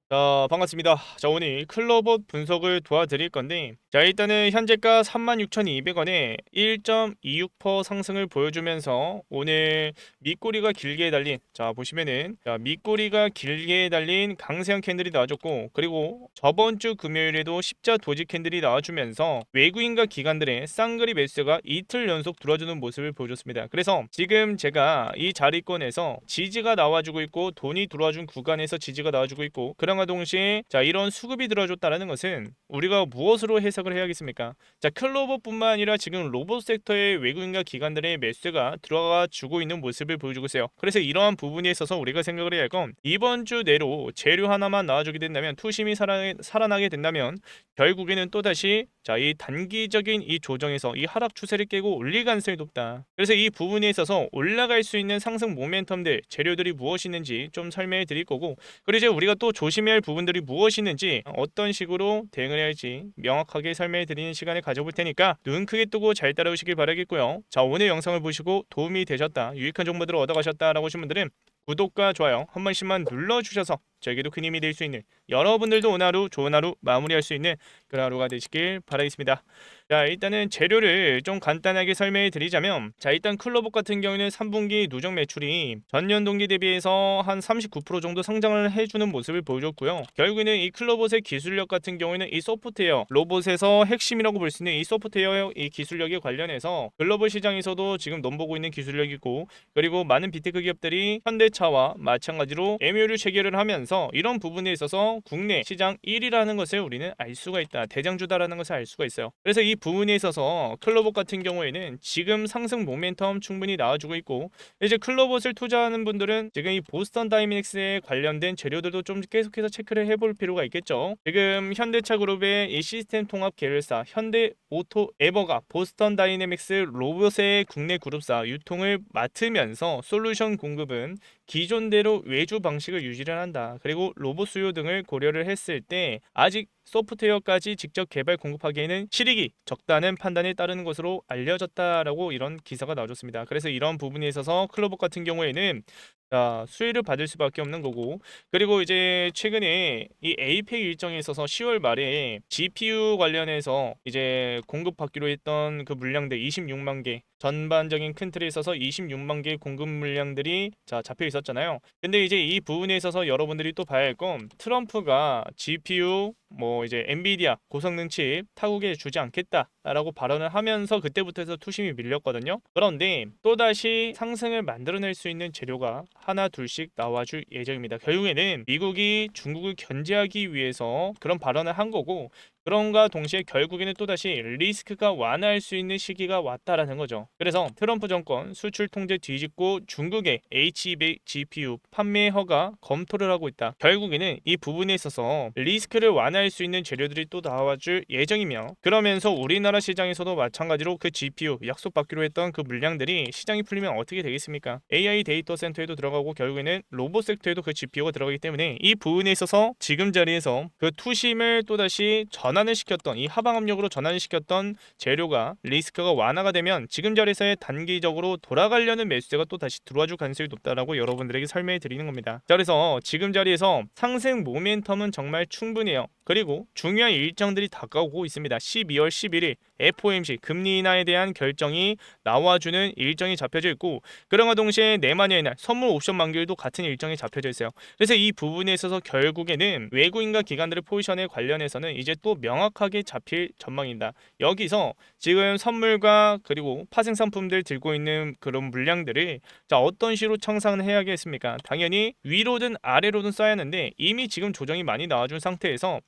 자, 반갑습니다. 자, 오늘 클로봇 분석을 도와드릴 건데, 자, 일단은 현재가 36,200원에 1.26% 상승을 보여주면서 오늘 밑꼬리가 길게 달린, 자, 보시면은, 자, 밑꼬리가 길게 달린 강세형 캔들이 나와줬고, 그리고 저번 주 금요일에도 십자 도지 캔들이 나와주면서 외국인과 기관들의 쌍거리 매수가 이틀 연속 들어주는 모습을 보여줬습니다. 그래서 지금 제가 이 자리권에서 지지가 나와주고 있고, 돈이 들어와준 구간에서 지지가 나와주고 있고, 그런 동시에 자 이런 수급이 들어줬다는 것은 우리가 무엇으로 해석을 해야겠습니까? 자 클로버뿐만 아니라 지금 로봇 섹터의 외국인과 기관들의 매수가 들어가 주고 있는 모습을 보여주고 있어요. 그래서 이러한 부분에 있어서 우리가 생각을 해야 할 건 이번 주 내로 재료 하나만 나와주게 된다면 투심이 살아나게 된다면 결국에는 또다시 자 이 단기적인 이 조정에서 이 하락 추세를 깨고 올릴 가능성이 높다. 그래서 이 부분에 있어서 올라갈 수 있는 상승 모멘텀들 재료들이 무엇이 있는지 좀 설명해 드릴 거고, 그리고 이제 우리가 또 조심해야 할 부분들이 무엇이 있는지 어떤 식으로 대응을 해야 할지 명확하게 설명해 드리는 시간을 가져볼 테니까 눈 크게 뜨고 잘 따라오시길 바라겠고요. 자 오늘 영상을 보시고 도움이 되셨다, 유익한 정보들을 얻어가셨다라고 하신 분들은 구독과 좋아요 한 번씩만 눌러주셔서 저에게도 큰 힘이 될 수 있는, 여러분들도 오늘 하루 좋은 하루 마무리할 수 있는 그런 하루가 되시길 바라겠습니다. 자 일단은 재료를 좀 간단하게 설명해 드리자면, 자 일단 클로봇 같은 경우에는 3분기 누적 매출이 전년 동기 대비해서 한 39% 정도 성장을 해주는 모습을 보여줬고요. 결국에는 이 클로봇의 기술력 같은 경우에는 이 소프트웨어 로봇에서 핵심이라고 볼 수 있는 이 소프트웨어 이 기술력에 관련해서 글로벌 시장에서도 지금 넘보고 있는 기술력이고, 그리고 많은 빅테크 기업들이 현대차와 마찬가지로 MOU 체결을 하면서 이런 부분에 있어서 국내 시장 1위라는 것을 우리는 알 수가 있다, 대장주다라는 것을 알 수가 있어요. 그래서 이 부분에 있어서 클로봇 같은 경우에는 지금 상승 모멘텀 충분히 나와주고 있고, 이제 클로봇을 투자하는 분들은 지금 이 보스턴 다이내믹스에 관련된 재료들도 좀 계속해서 체크를 해볼 필요가 있겠죠. 지금 현대차 그룹의 이 시스템 통합 계열사 현대 오토 에버가 보스턴 다이내믹스 로봇의 국내 그룹사 유통을 맡으면서 솔루션 공급은 기존대로 외주 방식을 유지를 한다. 그리고 로봇 수요 등을 고려를 했을 때 아직 소프트웨어까지 직접 개발 공급하기에는 실익이 적다는 판단에 따르는 것으로 알려졌다라고 이런 기사가 나와줬습니다. 그래서 이런 부분에 있어서 클로봇 같은 경우에는 자, 수혜를 받을 수밖에 없는 거고, 그리고 이제 최근에 이 에이펙 일정에 있어서 10월 말에 GPU 관련해서 이제 공급받기로 했던 그 물량들 26만 개, 전반적인 큰 틀에 있어서 26만 개의 공급 물량들이 자 잡혀 있었잖아요. 근데 이제 이 부분에 있어서 여러분들이 또 봐야 할 건 트럼프가 GPU 뭐 이제 엔비디아 고성능 칩 타국에 주지 않겠다라고 발언을 하면서 그때부터 해서 투심이 밀렸거든요. 그런데 또다시 상승을 만들어낼 수 있는 재료가 하나 둘씩 나와줄 예정입니다. 결국에는 미국이 중국을 견제하기 위해서 그런 발언을 한 거고, 그런가 동시에 결국에는 또다시 리스크가 완화할 수 있는 시기가 왔다라는 거죠. 그래서 트럼프 정권 수출 통제 뒤집고 중국의 H200 GPU 판매 허가 검토를 하고 있다. 결국에는 이 부분에 있어서 리스크를 완화할 수 있는 재료들이 또 나와줄 예정이며, 그러면서 우리나라 시장에서도 마찬가지로 그 GPU 약속받기로 했던 그 물량들이 시장이 풀리면 어떻게 되겠습니까? AI 데이터 센터에도 들어가고 결국에는 로봇 섹터에도 그 GPU가 들어가기 때문에 이 부분에 있어서 지금 자리에서 그 투심을 또다시 전환을 시켰던, 이 하방 압력으로 전환을 시켰던 재료가 리스크가 완화가 되면 지금 자리에서의 단기적으로 돌아가려는 매수세가 또 다시 들어와줄 가능성이 높다라고 여러분들에게 설명해 드리는 겁니다. 자, 그래서 지금 자리에서 상승 모멘텀은 정말 충분해요. 그리고 중요한 일정들이 다가오고 있습니다. 12월 11일 FOMC 금리 인하에 대한 결정이 나와주는 일정이 잡혀져 있고, 그런가 동시에 내만여의 날 선물 옵션 만기일도 같은 일정이 잡혀져 있어요. 그래서 이 부분에 있어서 결국에는 외국인과 기관들의 포지션에 관련해서는 이제 또 명확하게 잡힐 전망입니다. 여기서 지금 선물과 그리고 파생 상품들 들고 있는 그런 물량들을 자 어떤 식으로 청산을 해야겠습니까? 당연히 위로든 아래로든 써야 하는데 이미 지금 조정이 많이 나와준 상태에서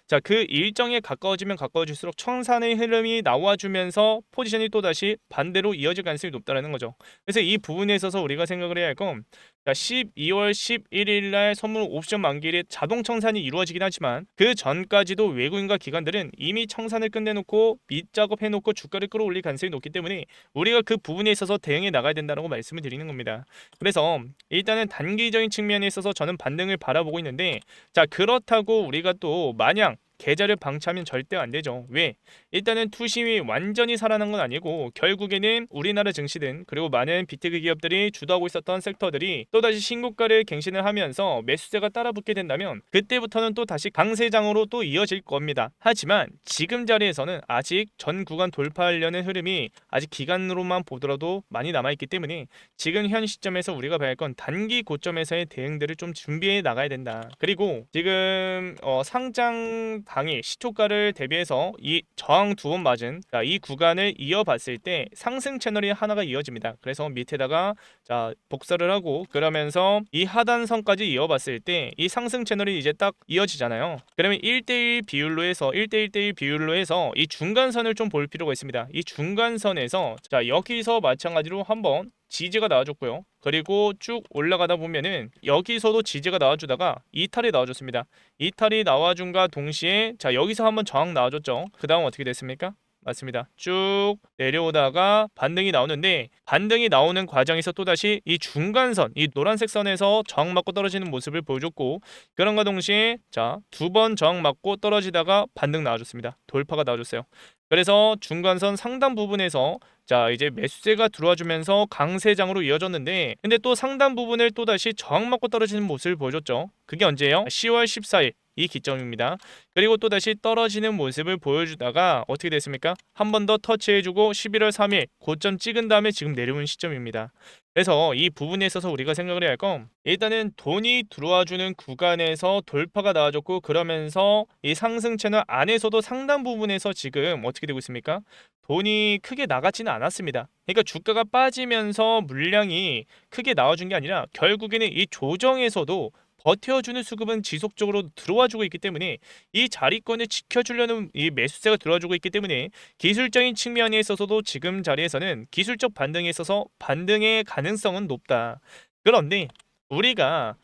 자 그 일정에 가까워지면 가까워질수록 청산의 흐름이 나와주면서 포지션이 또다시 반대로 이어질 가능성이 높다는 거죠. 그래서 이 부분에 있어서 우리가 생각을 해야 할 건, 자 12월 11일 날 선물 옵션 만기일에 자동 청산이 이루어지긴 하지만 그 전까지도 외국인과 기관들은 이미 청산을 끝내놓고 밑작업 해놓고 주가를 끌어올릴 가능성이 높기 때문에 우리가 그 부분에 있어서 대응해 나가야 된다고 말씀을 드리는 겁니다. 그래서 일단은 단기적인 측면에 있어서 저는 반등을 바라보고 있는데, 자 그렇다고 우리가 또 마냥 계좌를 방치하면 절대 안 되죠. 왜? 일단은 투심이 완전히 살아난 건 아니고 결국에는 우리나라 증시든 그리고 많은 비테크 기업들이 주도하고 있었던 섹터들이 또다시 신고가를 갱신을 하면서 매수세가 따라붙게 된다면 그때부터는 또 다시 강세장으로 또 이어질 겁니다. 하지만 지금 자리에서는 아직 전 구간 돌파하려는 흐름이 아직 기간으로만 보더라도 많이 남아있기 때문에 지금 현 시점에서 우리가 봐야 할 건 단기 고점에서의 대응들을 좀 준비해 나가야 된다. 그리고 지금 상장 당일 시초가를 대비해서 이 저항 두 번 맞은 이 구간을 이어봤을 때 상승 채널이 하나가 이어집니다. 그래서 밑에다가 자 복사를 하고 그러면서 이 하단선까지 이어봤을 때 이 상승 채널이 이제 딱 이어지잖아요. 그러면 1대1 비율로 해서 1대1대1 비율로 해서 이 중간선을 좀 볼 필요가 있습니다. 이 중간선에서 자 여기서 마찬가지로 한번 지지가 나와줬고요. 그리고 쭉 올라가다 보면은 여기서도 지지가 나와주다가 이탈이 나와줬습니다. 이탈이 나와준과 동시에 자 여기서 한번 저항 나와줬죠. 그 다음 어떻게 됐습니까? 맞습니다. 쭉 내려오다가 반등이 나오는데 반등이 나오는 과정에서 또다시 이 중간선 이 노란색 선에서 저항 맞고 떨어지는 모습을 보여줬고 그런과 동시에 자 두 번 저항 맞고 떨어지다가 반등 나와줬습니다. 돌파가 나와줬어요. 그래서 중간선 상단 부분에서 자 이제 매수세가 들어와주면서 강세장으로 이어졌는데 근데 또 상단 부분을 또다시 저항 맞고 떨어지는 모습을 보여줬죠. 그게 언제예요? 10월 14일 이 기점입니다. 그리고 또다시 떨어지는 모습을 보여주다가 어떻게 됐습니까? 한 번 더 터치해주고 11월 3일 고점 찍은 다음에 지금 내려온 시점입니다. 그래서 이 부분에 있어서 우리가 생각을 해야 할 건 일단은 돈이 들어와주는 구간에서 돌파가 나와줬고 그러면서 이 상승 채널 안에서도 상단 부분에서 지금 어떻게 되고 있습니까? 돈이 크게 나가지는 않았습니다. 그러니까 주가가 빠지면서 물량이 크게 나와준 게 아니라 결국에는 이 조정에서도 버텨주는 수급은 지속적으로 들어와주고 있기 때문에 이 자리권을 지켜주려는 이 매수세가 들어와주고 있기 때문에 기술적인 측면에 있어서도 지금 자리에서는 기술적 반등에 있어서 반등의 가능성은 높다. 그런데 우리가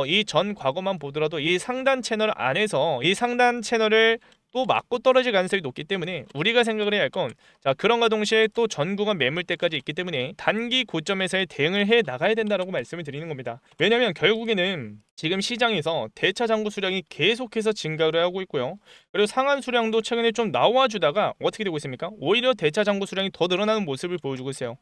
이 전 과거만 보더라도 이 상단 채널 안에서 이 상단 채널을 또 맞고 떨어질 가능성이 높기 때문에 우리가 생각을 해야 할 건 자 그런가 동시에 또 전 구간 매물대까지 있기 때문에 단기 고점에서의 대응을 해 나가야 된다라고 말씀을 드리는 겁니다. 왜냐하면 결국에는 지금 시장에서 대차 잔고 수량이 계속해서 증가를 하고 있고요. 그리고 상한 수량도 최근에 좀 나와주다가 어떻게 되고 있습니까? 오히려 대차 잔고 수량이 더 늘어나는 모습을 보여주고 있어요.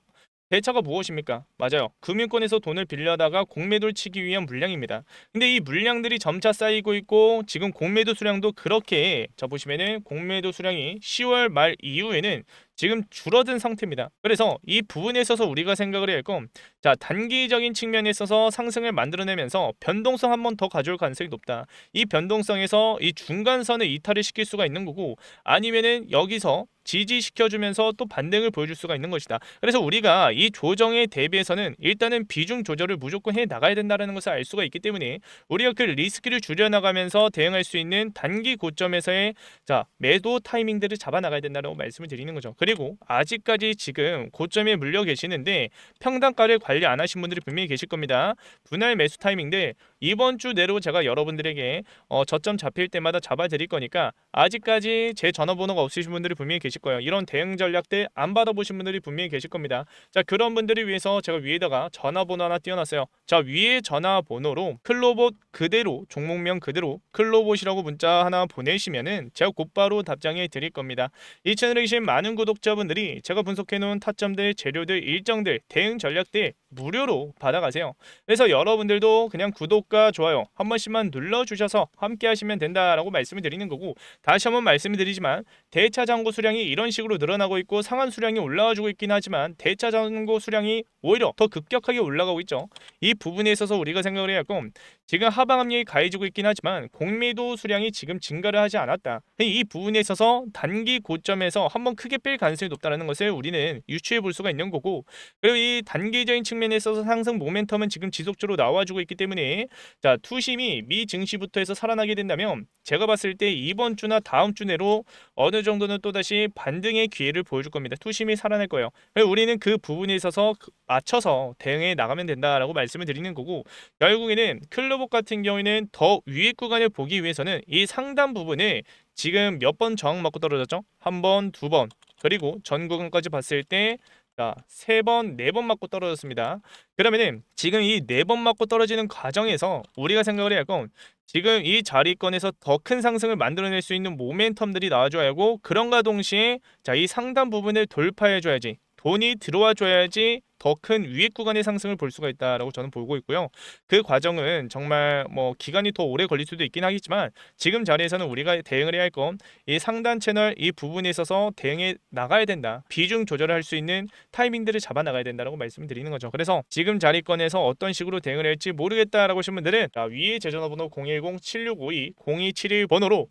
대차가 무엇입니까? 맞아요. 금융권에서 돈을 빌려다가 공매도를 치기 위한 물량입니다. 근데 이 물량들이 점차 쌓이고 있고 지금 공매도 수량도 그렇게 자 보시면은 공매도 수량이 10월 말 이후에는 지금 줄어든 상태입니다. 그래서 이 부분에 있어서 우리가 생각을 해야 할 건 자 단기적인 측면에 있어서 상승을 만들어내면서 변동성 한 번 더 가져올 가능성이 높다. 이 변동성에서 이 중간선을 이탈을 시킬 수가 있는 거고 아니면은 여기서 지지시켜주면서 또 반등을 보여줄 수가 있는 것이다. 그래서 우리가 이 조정에 대비해서는 일단은 비중 조절을 무조건 해 나가야 된다는 것을 알 수가 있기 때문에 우리가 그 리스크를 줄여나가면서 대응할 수 있는 단기 고점에서의 자 매도 타이밍들을 잡아 나가야 된다고 말씀을 드리는 거죠. 그리고 아직까지 지금 고점에 물려 계시는데 평단가를 관리 안 하신 분들이 분명히 계실 겁니다. 분할 매수 타이밍들 이번 주 내로 제가 여러분들에게 저점 잡힐 때마다 잡아 드릴 거니까 아직까지 제 전화번호가 없으신 분들이 분명히 계실 거예요. 이런 대응 전략들 안 받아보신 분들이 분명히 계실 겁니다. 자 그런 분들을 위해서 제가 위에다가 전화번호 하나 띄워놨어요. 자 위에 전화번호로 클로봇 그대로 종목명 그대로 클로봇이라고 문자 하나 보내시면은 제가 곧바로 답장해 드릴 겁니다. 이 채널에 계신 많은 구독자분들이 제가 분석해놓은 타점들, 재료들, 일정들, 대응 전략들 무료로 받아가세요. 그래서 여러분들도 그냥 구독과 좋아요 한 번씩만 눌러주셔서 함께 하시면 된다라고 말씀을 드리는 거고 다시 한번 말씀을 드리지만 대차 잔고 수량이 이런 식으로 늘어나고 있고 상한 수량이 올라와주고 있긴 하지만 대차 잔고 수량이 오히려 더 급격하게 올라가고 있죠. 이 부분에 있어서 우리가 생각을 해야 할 건 지금 하방 압력이 가해지고 있긴 하지만 공매도 수량이 지금 증가를 하지 않았다. 이 부분에 있어서 단기 고점에서 한번 크게 뺄 가능성이 높다는 것을 우리는 유추해 볼 수가 있는 거고 그리고 이 단기적인 측면에 있어서 상승 모멘텀은 지금 지속적으로 나와주고 있기 때문에 자 투심이 미 증시부터 해서 살아나게 된다면 제가 봤을 때 이번 주나 다음 주 내로 어느 정도는 또다시 반등의 기회를 보여줄 겁니다. 투심이 살아날 거예요. 우리는 그 부분에 있어서 맞춰서 대응해 나가면 된다라고 말씀을 드리는 거고 결국에는 클로봇 같은 경우에는 더 위에 구간을 보기 위해서는 이 상단 부분을 지금 몇 번 저항 맞고 떨어졌죠? 한 번, 두 번 그리고 전 구간까지 봤을 때 자, 3번, 4번 맞고 떨어졌습니다. 그러면은 지금 이 4번 맞고 떨어지는 과정에서 우리가 생각을 해야 할 건 지금 이 자리권에서 더 큰 상승을 만들어낼 수 있는 모멘텀들이 나와줘야 하고 그런가 동시에 자, 이 상단 부분을 돌파해줘야지 돈이 들어와줘야지 더 큰 위에 구간의 상승을 볼 수가 있다라고 저는 보고 있고요. 그 과정은 정말 뭐 기간이 더 오래 걸릴 수도 있긴 하겠지만 지금 자리에서는 우리가 대응을 해야 할 건 이 상단 채널 이 부분에 있어서 대응해 나가야 된다. 비중 조절을 할 수 있는 타이밍들을 잡아 나가야 된다라고 말씀을 드리는 거죠. 그래서 지금 자리권에서 어떤 식으로 대응을 할지 모르겠다라고 하신 분들은 자, 위에 제 전화번호 010-7652-0271 번호로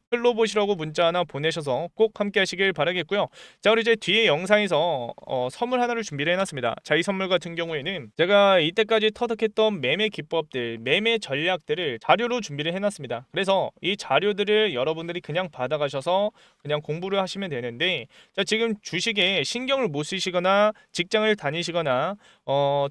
클로봇이라고 문자 하나 보내셔서 꼭 함께 하시길 바라겠고요. 자, 우리 이제 뒤에 영상에서 선물 하나를 준비를 해놨습니다. 자, 이 선물 같은 경우에는 제가 이때까지 터득했던 매매 기법들, 매매 전략들을 자료로 준비를 해놨습니다. 그래서 이 자료들을 여러분들이 그냥 받아가셔서 그냥 공부를 하시면 되는데 자, 지금 주식에 신경을 못 쓰시거나 직장을 다니시거나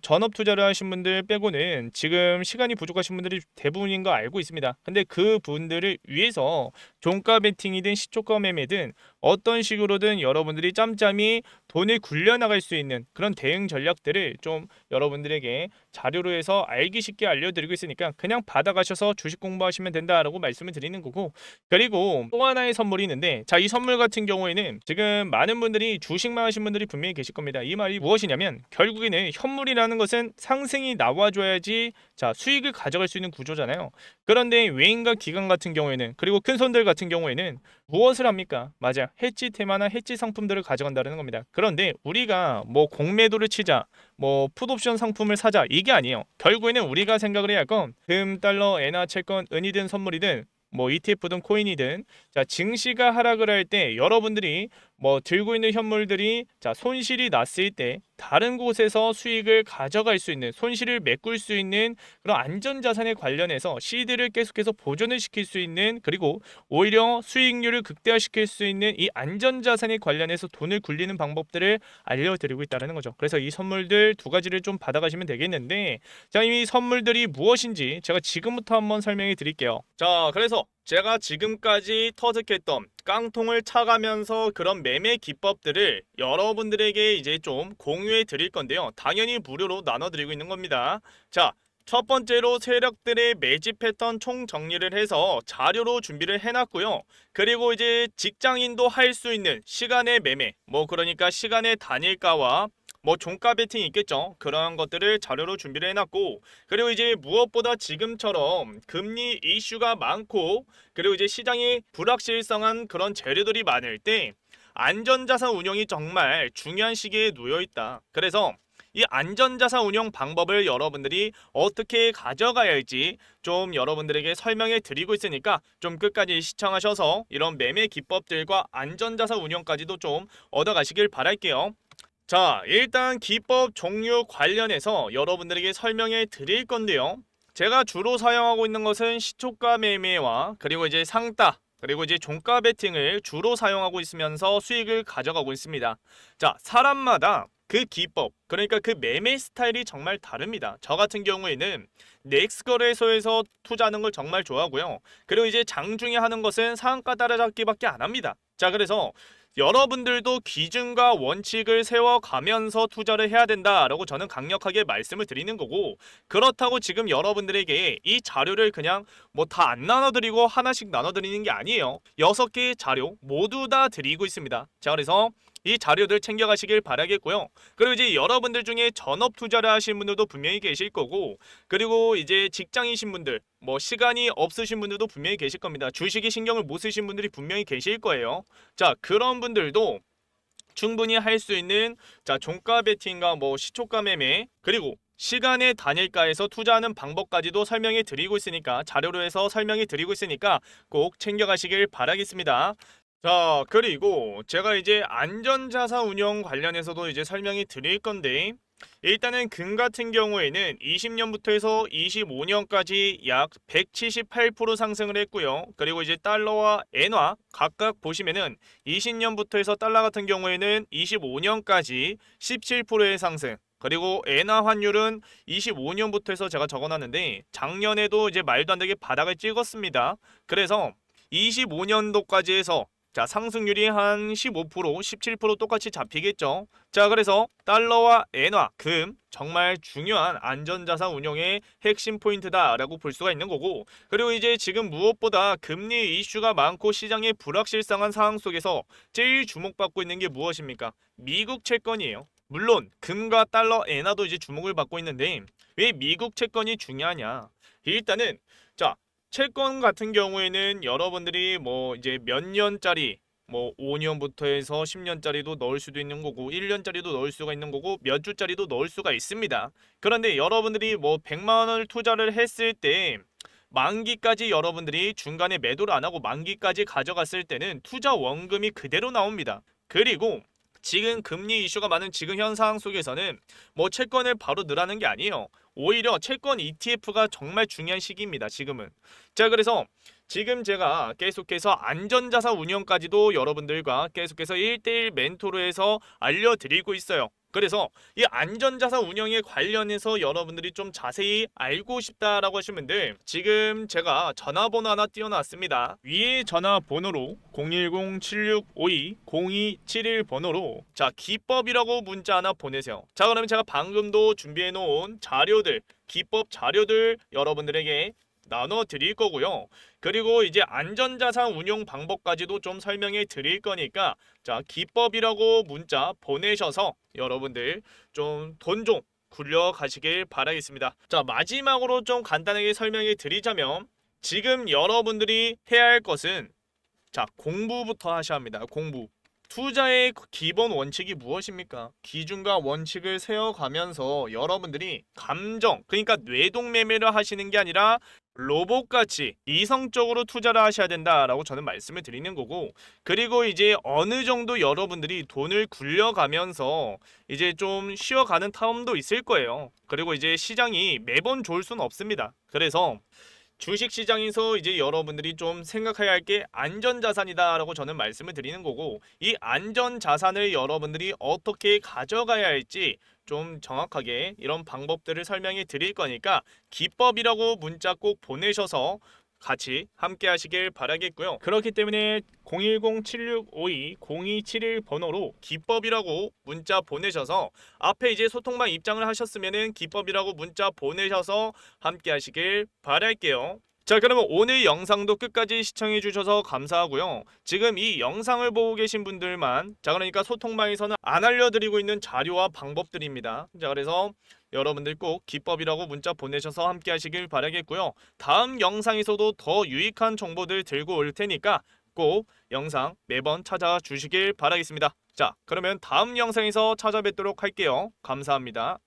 전업 투자를 하신 분들 빼고는 지금 시간이 부족하신 분들이 대부분인 거 알고 있습니다. 근데 그 분들을 위해서 종가 베팅이든 시초가 매매든 어떤 식으로든 여러분들이 짬짬이 돈을 굴려나갈 수 있는 그런 대응 전략들을 좀 여러분들에게 자료로 해서 알기 쉽게 알려드리고 있으니까 그냥 받아가셔서 주식 공부하시면 된다라고 말씀을 드리는 거고 그리고 또 하나의 선물이 있는데 자, 이 선물 같은 경우에는 지금 많은 분들이 주식만 하신 분들이 분명히 계실 겁니다. 이 말이 무엇이냐면 결국에는 현물이라는 것은 상승이 나와줘야지 자, 수익을 가져갈 수 있는 구조잖아요. 그런데 외인과 기관 같은 경우에는 그리고 큰 손들 같은 경우에는 무엇을 합니까? 맞아, 해지 테마나 해지 상품들을 가져간다는 겁니다. 그런데 우리가 뭐 공매도를 치자 뭐 풋옵션 상품을 사자 이게 아니에요. 결국에는 우리가 생각을 해야 할 건 금, 달러, 엔화, 채권, 은이든 선물이든 뭐 ETF든 코인이든 자, 증시가 하락을 할 때 여러분들이 뭐 들고 있는 현물들이 자, 손실이 났을 때 다른 곳에서 수익을 가져갈 수 있는 손실을 메꿀 수 있는 그런 안전자산에 관련해서 시드를 계속해서 보존을 시킬 수 있는 그리고 오히려 수익률을 극대화시킬 수 있는 이 안전자산에 관련해서 돈을 굴리는 방법들을 알려드리고 있다는 거죠. 그래서 이 선물들 두 가지를 좀 받아가시면 되겠는데 자, 이 선물들이 무엇인지 제가 지금부터 한번 설명해 드릴게요. 자, 그래서 제가 지금까지 터득했던 깡통을 차가면서 그런 매매 기법들을 여러분들에게 이제 좀 공유해 드릴 건데요. 당연히 무료로 나눠 드리고 있는 겁니다. 자, 첫 번째로 세력들의 매집 패턴 총 정리를 해서 자료로 준비를 해놨고요. 그리고 이제 직장인도 할 수 있는 시간의 매매, 뭐 그러니까 시간의 단일가와 뭐 종가 베팅이 있겠죠. 그런 것들을 자료로 준비를 해놨고 그리고 이제 무엇보다 지금처럼 금리 이슈가 많고 그리고 이제 시장이 불확실성한 그런 재료들이 많을 때 안전자산 운용이 정말 중요한 시기에 놓여 있다. 그래서 이 안전자산 운용 방법을 여러분들이 어떻게 가져가야 할지 좀 여러분들에게 설명해 드리고 있으니까 좀 끝까지 시청하셔서 이런 매매 기법들과 안전자산 운용까지도 좀 얻어가시길 바랄게요. 자, 일단 기법 종류 관련해서 여러분들에게 설명해 드릴 건데요. 제가 주로 사용하고 있는 것은 시초가 매매와 그리고 이제 상따 그리고 이제 종가 베팅을 주로 사용하고 있으면서 수익을 가져가고 있습니다. 자, 사람마다 그 기법, 그러니까 그 매매 스타일이 정말 다릅니다. 저 같은 경우에는 넥스 거래소에서 투자하는 걸 정말 좋아하고요. 그리고 이제 장중에 하는 것은 상한가 따라잡기밖에 안 합니다. 자, 그래서 여러분들도 기준과 원칙을 세워가면서 투자를 해야 된다라고 저는 강력하게 말씀을 드리는 거고 그렇다고 지금 여러분들에게 이 자료를 그냥 뭐 다 안 나눠드리고 하나씩 나눠드리는 게 아니에요. 6개의 자료 모두 다 드리고 있습니다. 자, 그래서 이 자료들 챙겨가시길 바라겠고요. 그리고 이제 여러분들 중에 전업 투자를 하신 분들도 분명히 계실 거고 그리고 이제 직장이신 분들 뭐 시간이 없으신 분들도 분명히 계실 겁니다. 주식에 신경을 못 쓰신 분들이 분명히 계실 거예요. 자, 그런 분들도 충분히 할 수 있는 자, 종가 베팅과 뭐 시초가 매매 그리고 시간의 단일가에서 투자하는 방법까지도 설명해 드리고 있으니까 자료로 해서 설명해 드리고 있으니까 꼭 챙겨가시길 바라겠습니다. 자, 그리고 제가 이제 안전자산 운용 관련해서도 이제 설명이 드릴 건데 일단은 금 같은 경우에는 20년부터 해서 25년까지 약 178% 상승을 했고요. 그리고 이제 달러와 엔화 각각 보시면은 20년부터 해서 달러 같은 경우에는 25년까지 17%의 상승 그리고 엔화 환율은 25년부터 해서 제가 적어놨는데 작년에도 이제 말도 안 되게 바닥을 찍었습니다. 그래서 25년도까지 해서 자, 상승률이 한 15%, 17% 똑같이 잡히겠죠. 자, 그래서 달러와 엔화, 금 정말 중요한 안전자산 운용의 핵심 포인트다라고 볼 수가 있는 거고, 그리고 이제 지금 무엇보다 금리 이슈가 많고 시장의 불확실성한 상황 속에서 제일 주목받고 있는 게 무엇입니까? 미국 채권이에요. 물론 금과 달러, 엔화도 이제 주목을 받고 있는데 왜 미국 채권이 중요하냐? 일단은 자, 채권 같은 경우에는 여러분들이 뭐 이제 몇 년짜리 뭐 5년부터 해서 10년짜리도 넣을 수도 있는 거고 1년짜리도 넣을 수가 있는 거고 몇 주짜리도 넣을 수가 있습니다. 그런데 여러분들이 뭐 100만 원을 투자를 했을 때 만기까지 여러분들이 중간에 매도를 안 하고 만기까지 가져갔을 때는 투자 원금이 그대로 나옵니다. 그리고 지금 금리 이슈가 많은 지금 현 상황 속에서는 뭐 채권을 바로 넣으라는 게 아니에요. 오히려 채권 ETF가 정말 중요한 시기입니다. 지금은. 자, 그래서 지금 제가 계속해서 안전자산 운영까지도 여러분들과 계속해서 1대1 멘토로 해서 알려드리고 있어요. 그래서 이 안전자산 운영에 관련해서 여러분들이 좀 자세히 알고 싶다라고 하시면 지금 제가 전화번호 하나 띄워놨습니다. 위에 전화번호로 010-7652-0271 번호로 자, 기법이라고 문자 하나 보내세요. 자, 그러면 제가 방금도 준비해놓은 자료들, 기법 자료들 여러분들에게 나눠 드릴 거고요. 그리고 이제 안전자산 운용 방법까지도 좀 설명해 드릴 거니까 자, 기법이라고 문자 보내셔서 여러분들 좀 돈 좀 굴려 가시길 바라겠습니다. 자, 마지막으로 좀 간단하게 설명해 드리자면 지금 여러분들이 해야 할 것은 자, 공부부터 하셔야 합니다. 공부. 투자의 기본 원칙이 무엇입니까? 기준과 원칙을 세워가면서 여러분들이 감정, 그러니까 뇌동매매를 하시는 게 아니라 로봇같이 이성적으로 투자를 하셔야 된다라고 저는 말씀을 드리는 거고, 그리고 이제 어느 정도 여러분들이 돈을 굴려가면서 이제 좀 쉬어가는 타임도 있을 거예요. 그리고 이제 시장이 매번 좋을 수는 없습니다. 그래서 주식시장에서 이제 여러분들이 좀 생각해야 할 게 안전자산이다라고 저는 말씀을 드리는 거고, 이 안전자산을 여러분들이 어떻게 가져가야 할지 좀 정확하게 이런 방법들을 설명해 드릴 거니까 기법이라고 문자 꼭 보내셔서 같이 함께 하시길 바라겠고요. 그렇기 때문에 010-7652-0271 번호로 기법이라고 문자 보내셔서 앞에 이제 소통방 입장을 하셨으면은 기법이라고 문자 보내셔서 함께 하시길 바랄게요. 자, 그러면 오늘 영상도 끝까지 시청해 주셔서 감사하고요. 지금 이 영상을 보고 계신 분들만 자, 그러니까 소통방에서는 안 알려드리고 있는 자료와 방법들입니다. 자, 그래서 여러분들 꼭 기법이라고 문자 보내셔서 함께 하시길 바라겠고요. 다음 영상에서도 더 유익한 정보들 들고 올 테니까 꼭 영상 매번 찾아주시길 바라겠습니다. 자, 그러면 다음 영상에서 찾아뵙도록 할게요. 감사합니다.